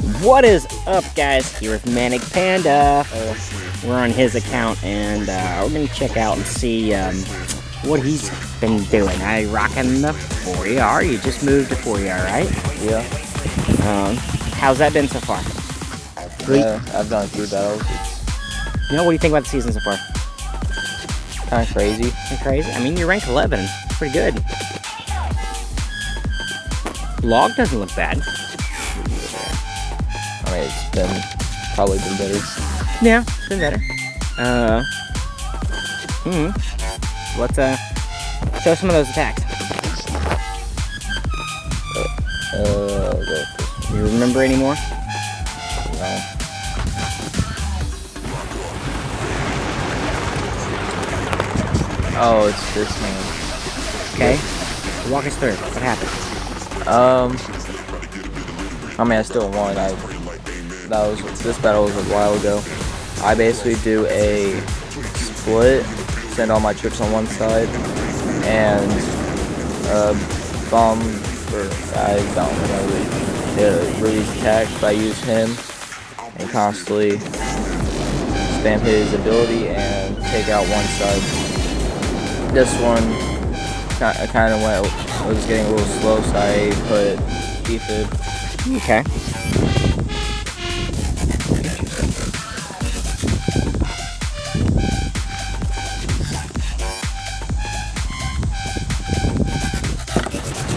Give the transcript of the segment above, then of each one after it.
What is up, guys? Here with Manic Panda. We're on his account, and we're gonna check out and see what he's been doing. I rocking the 4ER. You just moved to 4ER, right? Yeah. How's that been so far? I've done 3 battles. You know, what do you think about the season so far? Kind of crazy. Crazy? I mean, you're ranked 11. Pretty good. Log doesn't look bad. I mean, probably been better. Yeah, it's been better. Let's show some of those attacks. You remember any more? No. Oh, it's this man. Okay. Walk us through. What happened? I mean, I still won. This battle was a while ago. I basically do a split, send all my troops on one side, and bomb, or I don't know the Reef attack, but I use him and constantly spam his ability and take out one side. This one kind of was getting a little slow, so I put defib. Okay.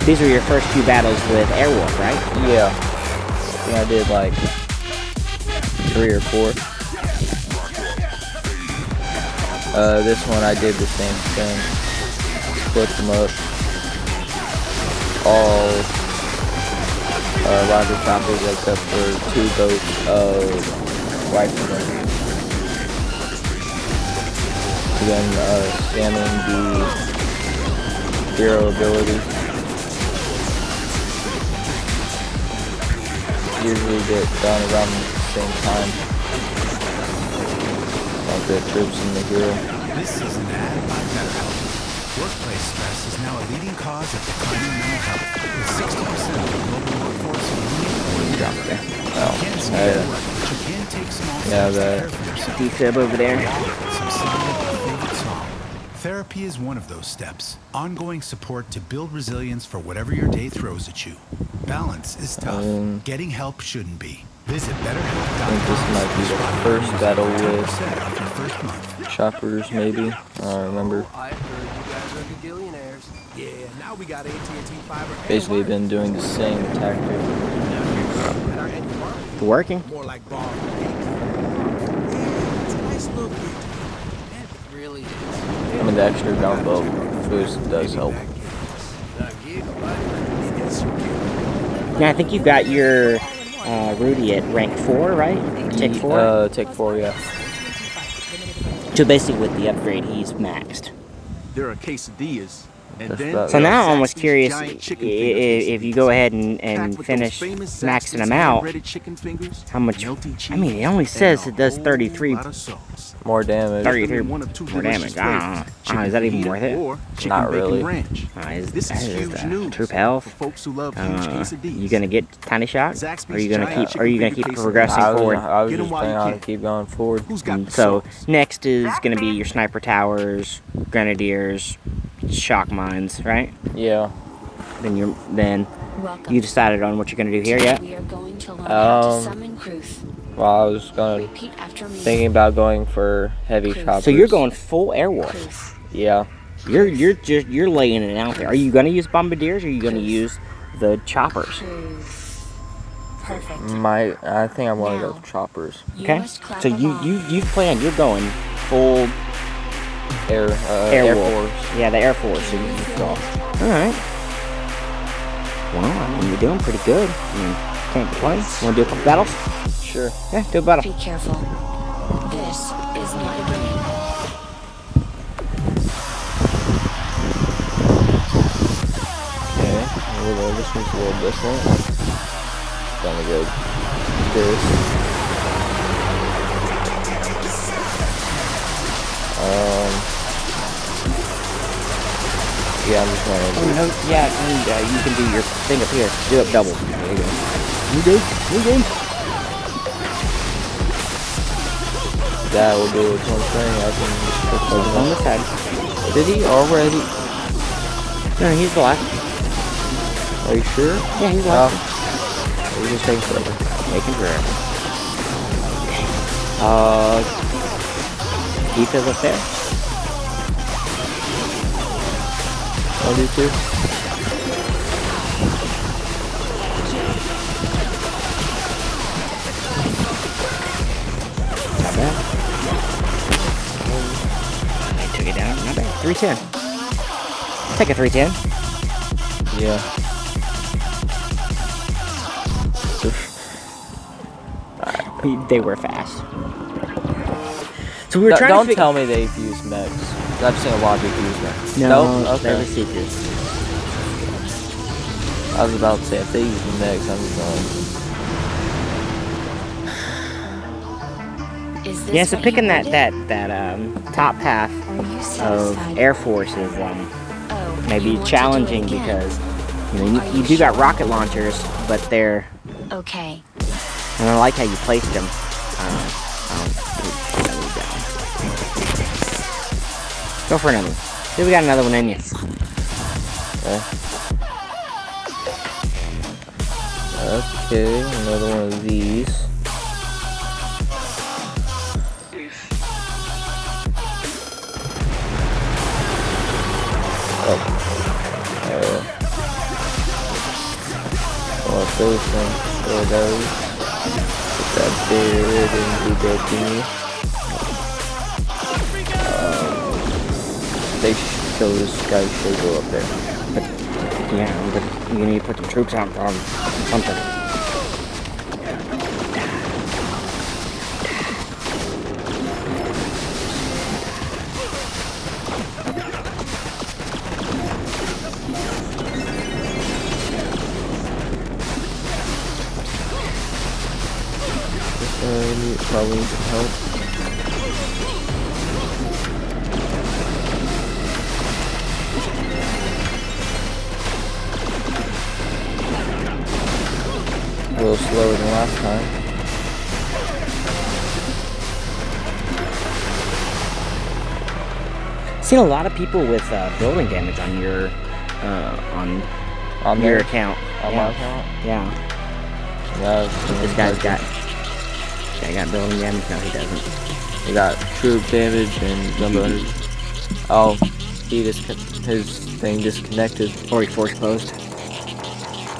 These were your first few battles with Airwolf, right? Yeah. I think I did like 3 or 4. This one I did the same thing. Split them up. All rocket choppers except for 2 boats of riflemen. Then scamming the hero ability. Usually get done around the same time. Like the troops and the hero. This is an ad by BetterHelp. Workplace stress is now a leading cause of declining mental health. With 60% of the global workforce defib over there. Therapy is one of those steps. Ongoing support to build resilience for whatever your day throws at you. Balance is tough. Getting help shouldn't be. Visit BetterHelp.com. I think this might be the first battle with choppers, maybe. I don't remember. I heard you guys are gazillionaires. Yeah, now we got AT&T fiber. Basically been doing the same tactic. It's working. More like bar. It's a nice little bit. It really is. I mean, the extra gunboat boost does help. Yeah, I think you got your Rudy at rank 4, right? Tick 4? Tick 4, yeah. So basically with the upgrade, he's maxed. There are quesadillas. And then So now I'm almost curious if you go ahead and finish maxing them out, how much, I mean, it only says it does 33 more damage. 33 more damage. I don't know. Is that even worth it? Not really. This is troop health. You gonna get tiny shot? Or are you gonna keep progressing forward? I was just planning on to keep going forward. So next is gonna be your sniper towers, grenadiers, shock mines, right? Yeah. Then you decided on what you're gonna do here yet? Well, I was thinking about going for heavy choppers. So you're going full Airwolf. Yeah. You're laying it out there. Are you gonna use bombardiers or are you gonna use the choppers? I think I want to go with choppers. Okay. So you plan. You're going full Air Force. Yeah, the Air Force. So you go. All right. Well, I mean, you're doing pretty good. I mean, can't complain. Want to do a couple battles? Sure. Yeah, do a battle. Be careful. This is not a game. Okay. This one's a little different. Gonna go this. Yeah, I'm just trying to do no, yeah, and you can do your thing up here. Do it double. There you go. You good? That will do its own thing. I can just put Focus on something this up. side. Did he already? No, he's left. Are you sure? Yeah, he's No. left. He's just taking forever. Making forever. Keith is up there. 22. Not bad. They took it down. Not bad. 310. Take a 310. Yeah. They were fast. So we were trying Don't to tell me they've used mechs. I've seen a lot of people use mechs. No, Nope, they were okay. seekers. I was about to say, if they use mechs, I'm going. Is this Yeah, so what picking you that wanted? top path Are you of satisfied? Air Force is Oh, maybe you want to do it challenging again? because you know Are you you do got sure? rocket launchers, but they're Okay. and I like how you placed them. Go for another one. See, we got another one in you. Okay, another one of these. Oh, those ones. Oh, those. Put that there, then do that thingy. They show this guy should go up there. But yeah, but you need to put the troops out on something. Probably need some help. A little slower than last time. Seen a lot of people with building damage on your On your their account. on yeah. my account. Yeah. Yeah, This guy's got building damage. No, he doesn't. we got troop damage and number of. Oh, he just his thing disconnected. Or he force closed.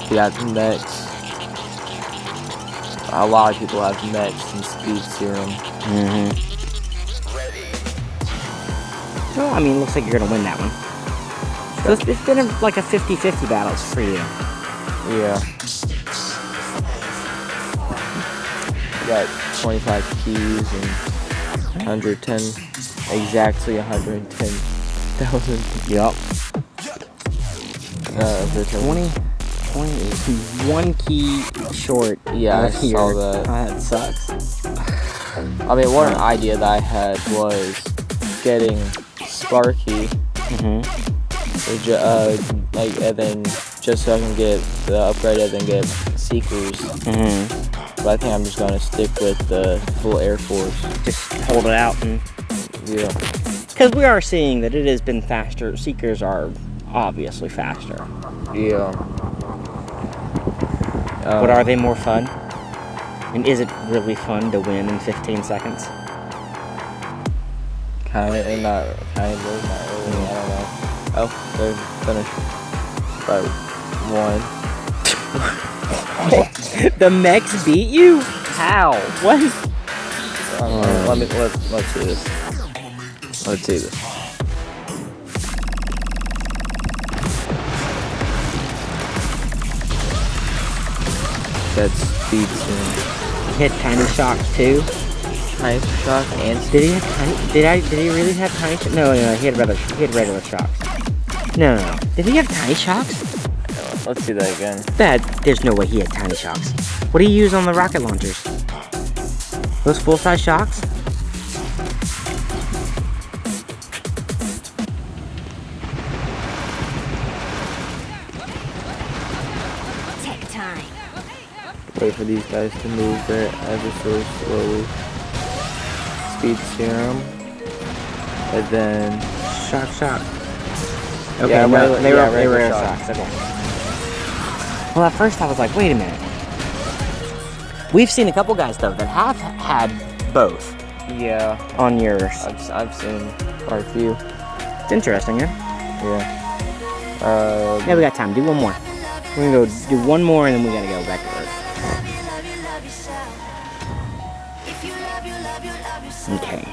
We got mechs. A lot of people have mechs and speed serum. Mm-hmm. Well, I mean, looks like you're gonna win that one. So it's been like a 50-50 battle for you. Yeah. We got 25 keys and 110, exactly 110,000. Yup. Virtual. 20, one key short. Yeah, I of here. saw that. That sucks. I mean, one idea that I had was getting Sparky, Mm-hmm. like, and then just so I can get the upgrade and then get Seekers. Mm-hmm. But I think I'm just gonna stick with the full Air Force. Just hold it out, and Yeah. because we are seeing that it has been faster. Seekers are obviously faster. Yeah. But are they more fun? And is it really fun to win in 15 seconds? Kind of, not really. I don't know. Oh, they're finished by one. The mechs beat you? How? What? Let's see this. Let's see this. That's speed soon. He had tiny shocks too. Tiny shock and Did he have tiny? Did he really have tiny? No, he had regular shocks. No. Did he have tiny shocks? let's see that again. There's no way he had tiny shocks. What do you use on the rocket launchers? Those full-size shocks? Take time. Wait for these guys to move there ever so slowly. speed serum, and then Shock. Okay, Yeah, no, they were regular air shock. socks. Okay. Well, at first I was like, wait a minute. We've seen a couple guys though that have had both yeah, on yours. I've seen quite a few. It's interesting, yeah. Yeah. Yeah, we got time. Do one more. We're gonna go do one more and then we gotta go back to Earth. Okay.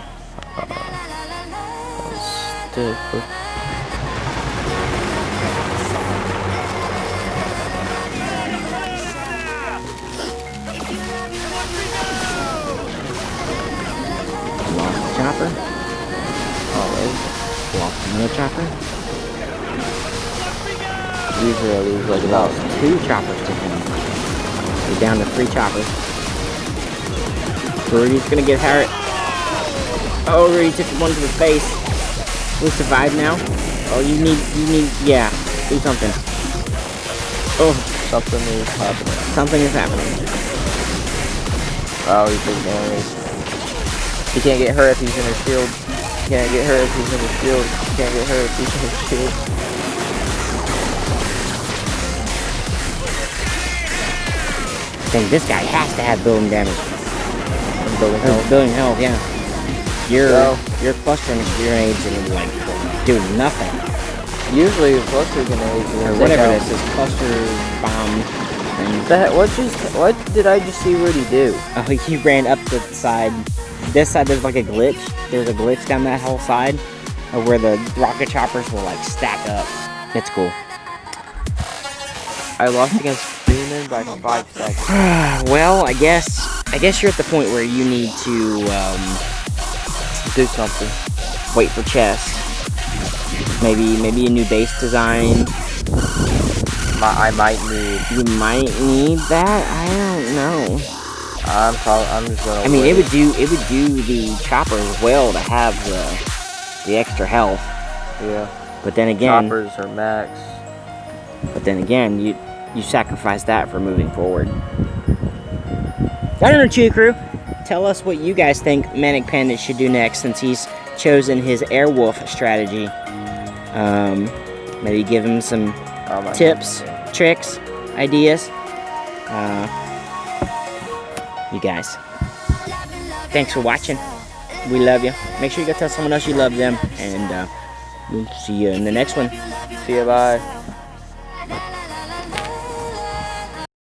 Lost the chopper. Always. Lost another chopper. Usually I lose like about Lost 2 choppers to him. We're down to 3 choppers. Rudy's gonna get hurt. Oh, Rudy took one to the face. We survive now. Oh, you need, yeah, do something. Oh, something is happening. something is happening. Oh, he's big damage. He can't get hurt if he's in his shield. He can't get hurt if he's in his shield. He can't get hurt if he's in his shield. Dang, this guy has to have building damage. Building health. Building health, yeah. You're So- clustering grenades and like doing nothing. Usually cluster grenades Or they whatever count. this is, cluster bomb. And The heck, what did I just see Rudy do? oh, he ran up the side. This side there's like a glitch. There's a glitch down that whole side of where the rocket choppers will like stack up. It's cool. I lost against Freeman by 5 seconds. Well, I guess you're at the point where you need to Do something. wait for chests. Maybe a new base design. I might need. You might need that. I don't know. I'm just gonna. I mean, wait. it would do the choppers well to have the extra health. Yeah. But then again, Choppers are max. you sacrifice that for moving forward. I don't know, Chewy Crew. Tell us what you guys think Manic Panda should do next since he's chosen his Airwolf strategy. Maybe give him some tips, tricks, ideas. You guys, thanks for watching. We love you. Make sure you go tell someone else you love them, and we'll see you in the next one. See ya, bye.